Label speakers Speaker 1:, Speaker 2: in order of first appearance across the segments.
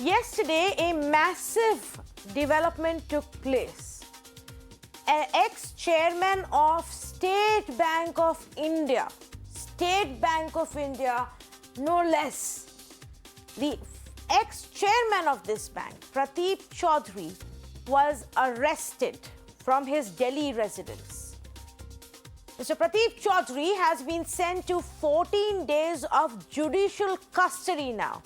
Speaker 1: Yesterday, a massive development took place. An ex-chairman of State Bank of India, no less, the ex-chairman of this bank, Prateep Chaudhary, was arrested from his Delhi residence. Mr. Prateep Chaudhary has been sent to 14 days of judicial custody now.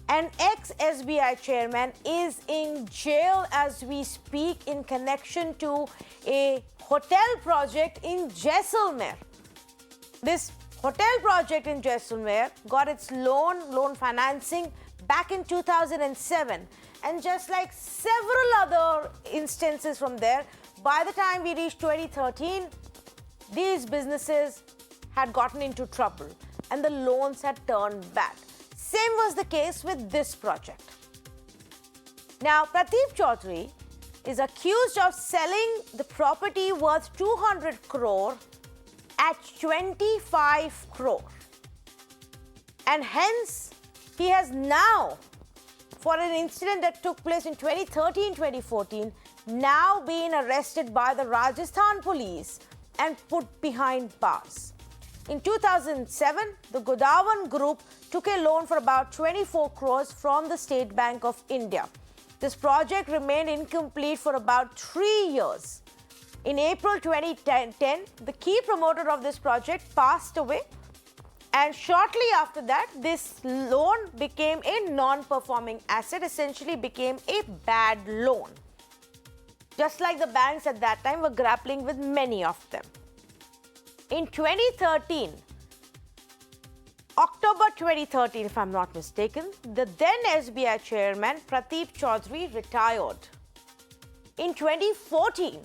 Speaker 1: An ex-SBI chairman is in jail as we speak in connection to a hotel project in Jaisalmer. This hotel project in Jaisalmer got its loan financing back in 2007. And just like several other instances from there, by the time we reached 2013, these businesses had gotten into trouble and the loans had turned bad. Same was the case with this project. Now, Prateep Chaudhary is accused of selling the property worth 200 crore at 25 crore. And hence, he has now, for an incident that took place in 2013-2014, now been arrested by the Rajasthan police and put behind bars. In 2007, the Godawan Group took a loan for about 24 crores from the State Bank of India. This project remained incomplete for about 3 years. In April 2010, the key promoter of this project passed away, and shortly after that, this loan became a non-performing asset, essentially became a bad loan. Just like the banks at that time were grappling with many of them. In 2013, October 2013, if I'm not mistaken, the then SBI chairman, Prateep Chaudhary, retired. In 2014,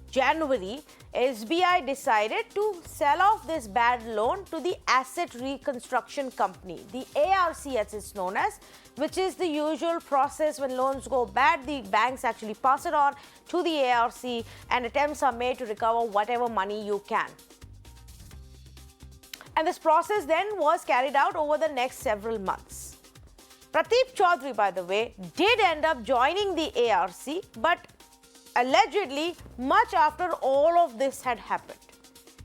Speaker 1: January, SBI decided to sell off this bad loan to the Asset Reconstruction Company, the ARC as it's known as, which is the usual process when loans go bad. The banks actually pass it on to the ARC and attempts are made to recover whatever money you can. And this process then was carried out over the next several months. Prateep Chaudhary, by the way, did end up joining the ARC, but allegedly much after all of this had happened.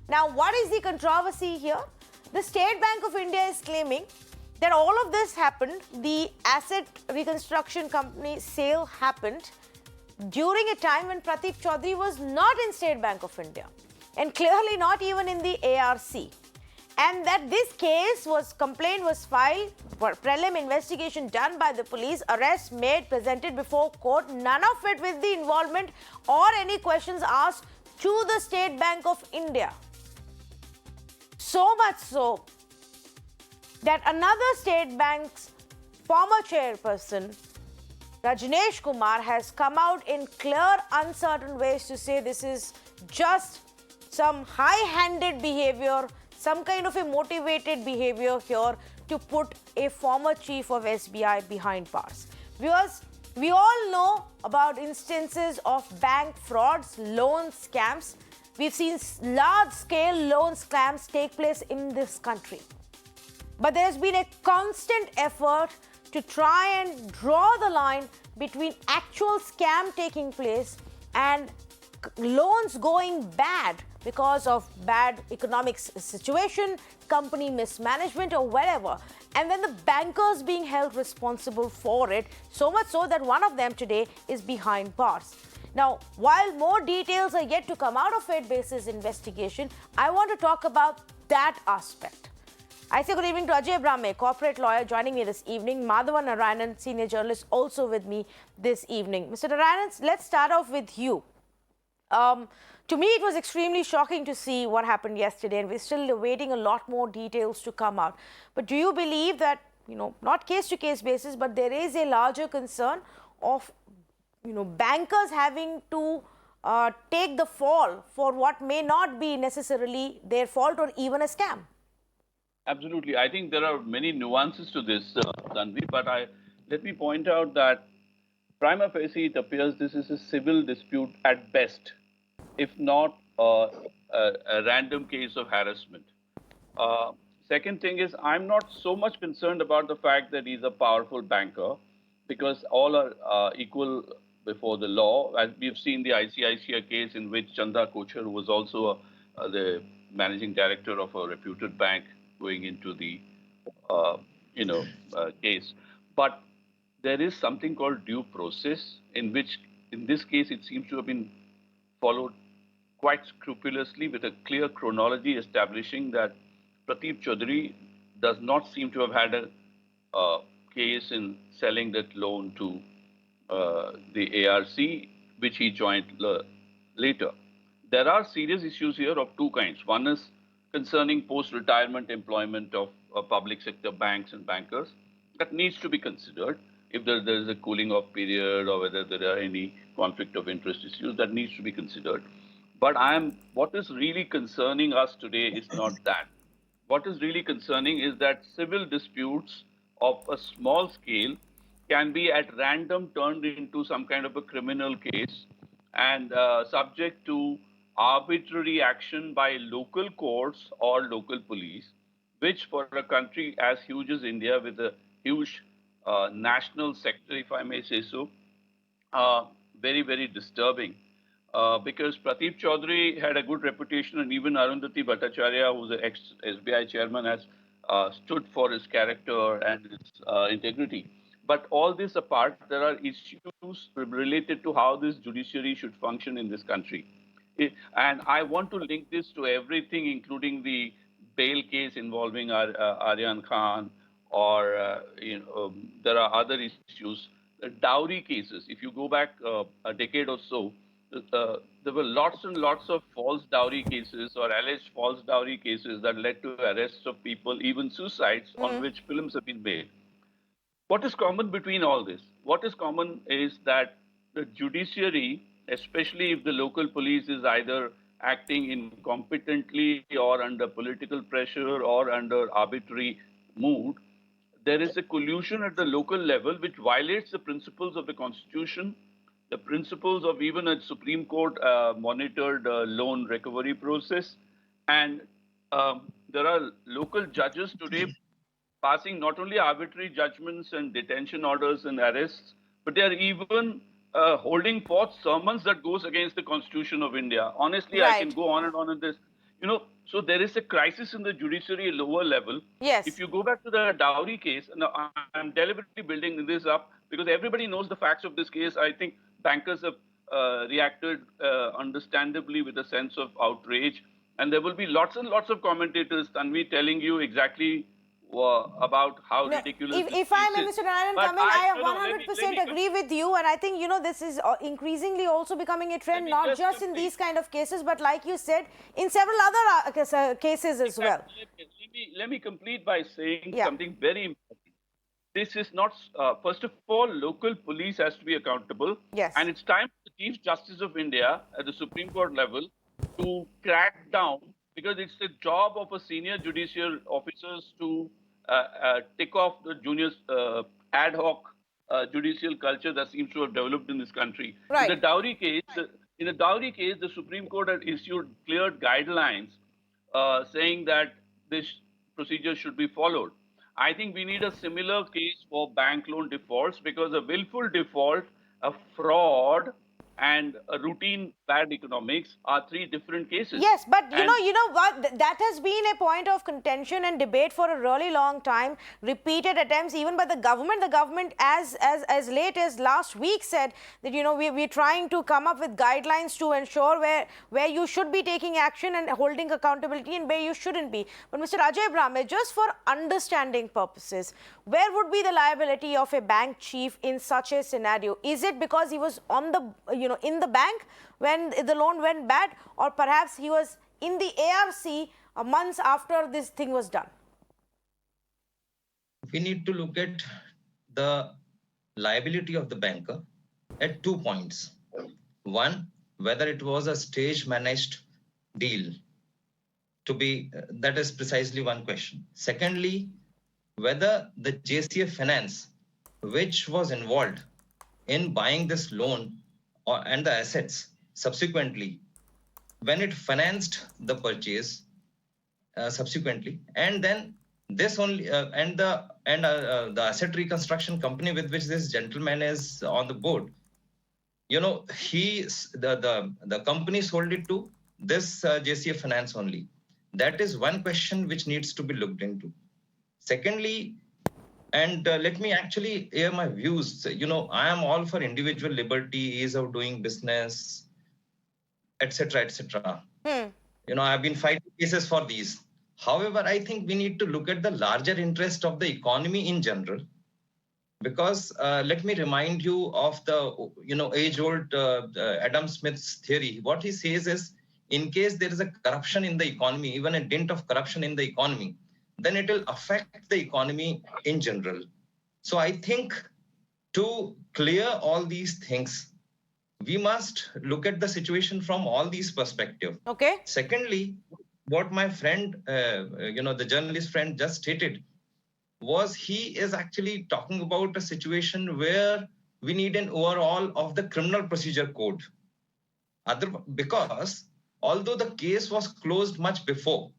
Speaker 1: Now, what is the controversy here? The State Bank of India is claiming that all of this happened, the Asset Reconstruction Company sale happened during a time when Prateep Chaudhary was not in State Bank of India and clearly not even in the ARC. And that this complaint was filed, for prelim investigation done by the police, arrest made, presented before court, none of it with the involvement or any questions asked to the State Bank of India. So much so that another State Bank's former chairperson, Rajneesh Kumar, has come out in clear, uncertain ways to say this is just some high-handed behavior, some kind of a motivated behavior here to put a former chief of SBI behind bars. Viewers, we all know about instances of bank frauds, loan scams. We've seen large-scale loan scams take place in this country. But there's been a constant effort to try and draw the line between actual scam taking place and loans going bad because of bad economic situation, company mismanagement or whatever, and then the bankers being held responsible for it, so much so that one of them today is behind bars. Now, while more details are yet to come out of it basis investigation, I want to talk about that aspect. I say good evening to Ajay Brahme, corporate lawyer, joining me this evening. Madhavan Narayanan, senior journalist, also with me this evening. Mr. Narayanan, let's start off with you. To me, it was extremely shocking to see what happened yesterday, and we're still awaiting a lot more details to come out. But do you believe that, not case-to-case basis, but there is a larger concern of, bankers having to take the fall for what may not be necessarily their fault or even a scam?
Speaker 2: Absolutely. I think there are many nuances to this, Tanvi, but let me point out that prima facie, it appears this is a civil dispute at best, if not a random case of harassment. Second thing is, I'm not so much concerned about the fact that he's a powerful banker. because all are equal before the law. As we've seen the ICICI case in which Chanda Kochhar, who was also the managing director of a reputed bank, going into the uh, case. But there is something called due process, in which, in this case, it seems to have been followed quite scrupulously with a clear chronology establishing that Prateep Chaudhary does not seem to have had a case in selling that loan to the ARC, which he joined later. There are serious issues here of two kinds. One is concerning post-retirement employment of public sector banks and bankers. That needs to be considered. If there is a cooling off period or whether there are any conflict of interest issues, that needs to be considered. But what is really concerning us today is not that. What is really concerning is that civil disputes of a small scale can be at random turned into some kind of a criminal case and subject to arbitrary action by local courts or local police, which for a country as huge as India with a huge national sector, if I may say so, very, very disturbing. Because Prateep Chaudhary had a good reputation, and even Arundhati Bhattacharya, who's the ex-SBI chairman, has stood for his character and his integrity. But all this apart, there are issues related to how this judiciary should function in this country. And I want to link this to everything, including the bail case involving Aryan Khan, or there are other issues. The dowry cases, if you go back a decade or so, there were lots and lots of false dowry cases or alleged false dowry cases that led to arrests of people, even suicides, on which films have been made. What is common between all this? What is common is that the judiciary, especially if the local police is either acting incompetently or under political pressure or under arbitrary mood, there is a collusion at the local level which violates the principles of the Constitution, the principles of even a Supreme Court monitored loan recovery process. And there are local judges today passing not only arbitrary judgments and detention orders and arrests, but they are even holding forth sermons that goes against the Constitution of India. Honestly, I can go on and on in this. So there is a crisis in the judiciary lower level.
Speaker 1: Yes.
Speaker 2: If you go back to the dowry case, and I'm deliberately building this up because everybody knows the facts of this case. I think bankers have reacted understandably with a sense of outrage. And there will be lots and lots of commentators, Tanvi, telling you exactly about how ridiculous
Speaker 1: if I may, Mr. Narayan, come in, I 100% agree with you, and I think this is increasingly also becoming a trend, not just in these kind of cases, but like you said, in several other cases as well.
Speaker 2: Let me complete by saying something very important. This is not, first of all, local police has to be accountable.
Speaker 1: Yes.
Speaker 2: And it's time for the Chief Justice of India at the Supreme Court level to crack down, because it's the job of a senior judicial officers to tick off the junior ad hoc judicial culture that seems to have developed in this country.
Speaker 1: Right.
Speaker 2: In the dowry case, the Supreme Court had issued clear guidelines saying that this procedure should be followed. I think we need a similar case for bank loan defaults, because a willful default, a fraud, and a routine bad economics are three different cases.
Speaker 1: Yes, but you know what? That has been a point of contention and debate for a really long time. Repeated attempts, even by the government. The government, as late as last week, said that we're trying to come up with guidelines to ensure where you should be taking action and holding accountability and where you shouldn't be. But Mr. Ajay Brahme, just for understanding purposes, where would be the liability of a bank chief in such a scenario? Is it because he was on the in the bank when the loan went bad, or perhaps he was in the ARC months after this thing was done?
Speaker 3: We need to look at the liability of the banker at 2 points. One, whether it was a stage managed deal that is precisely one question. Secondly, whether the JCF Finance, which was involved in buying this loan and the assets subsequently, when it financed the purchase subsequently, and then this only the asset reconstruction company with which this gentleman is on the board, the company sold it to this JCF Finance only. That is one question which needs to be looked into. Secondly, and let me actually air my views. I am all for individual liberty, ease of doing business, etc., etc. I've been fighting cases for these. However, I think we need to look at the larger interest of the economy in general, because let me remind you of the age-old Adam Smith's theory. What he says is, in case there is a corruption in the economy, even a dint of corruption in the economy, then it will affect the economy in general. So I think to clear all these things, we must look at the situation from all these perspectives.
Speaker 1: Okay.
Speaker 3: Secondly, what my friend, the journalist friend just stated, was he is actually talking about a situation where we need an overhaul of the criminal procedure code. Because although the case was closed much before,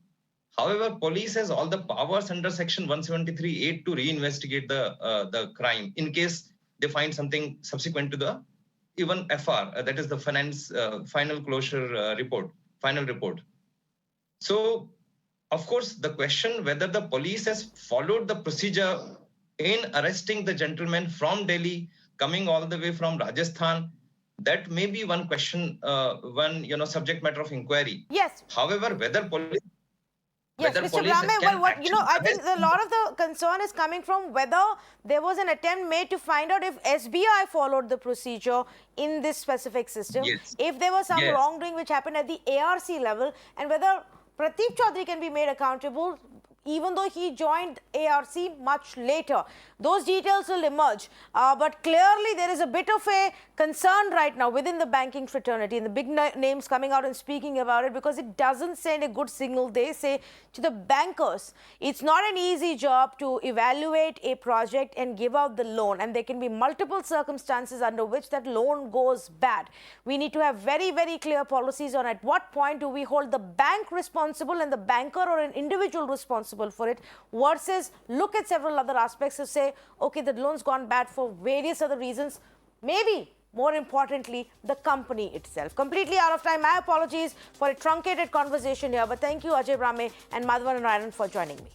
Speaker 3: however, police has all the powers under Section 173(8) to reinvestigate the crime in case they find something subsequent to the even FR, that is the final closure final report. So, of course, the question whether the police has followed the procedure in arresting the gentleman from Delhi, coming all the way from Rajasthan, that may be one question, subject matter of inquiry.
Speaker 1: Yes.
Speaker 3: However, whether police.
Speaker 1: Yes, Mr. Brahme, I think a lot of the concern is coming from whether there was an attempt made to find out if SBI followed the procedure in this specific system,
Speaker 3: Yes.
Speaker 1: if there was some
Speaker 3: Yes.
Speaker 1: wrongdoing which happened at the ARC level, and whether Prateep Chaudhary can be made accountable even though he joined ARC much later. Those details will emerge. But clearly there is a bit of a concern right now within the banking fraternity, and the big names coming out and speaking about it, because it doesn't send a good signal. They say to the bankers, it's not an easy job to evaluate a project and give out the loan, and there can be multiple circumstances under which that loan goes bad. We need to have very, very clear policies on at what point do we hold the bank responsible and the banker or an individual responsible for it, versus look at several other aspects to say, okay, the loan's gone bad for various other reasons, maybe more importantly, the company itself. Completely out of time. My apologies for a truncated conversation here, but thank you, Ajay Brahme and Madhavan Narayanan, for joining me.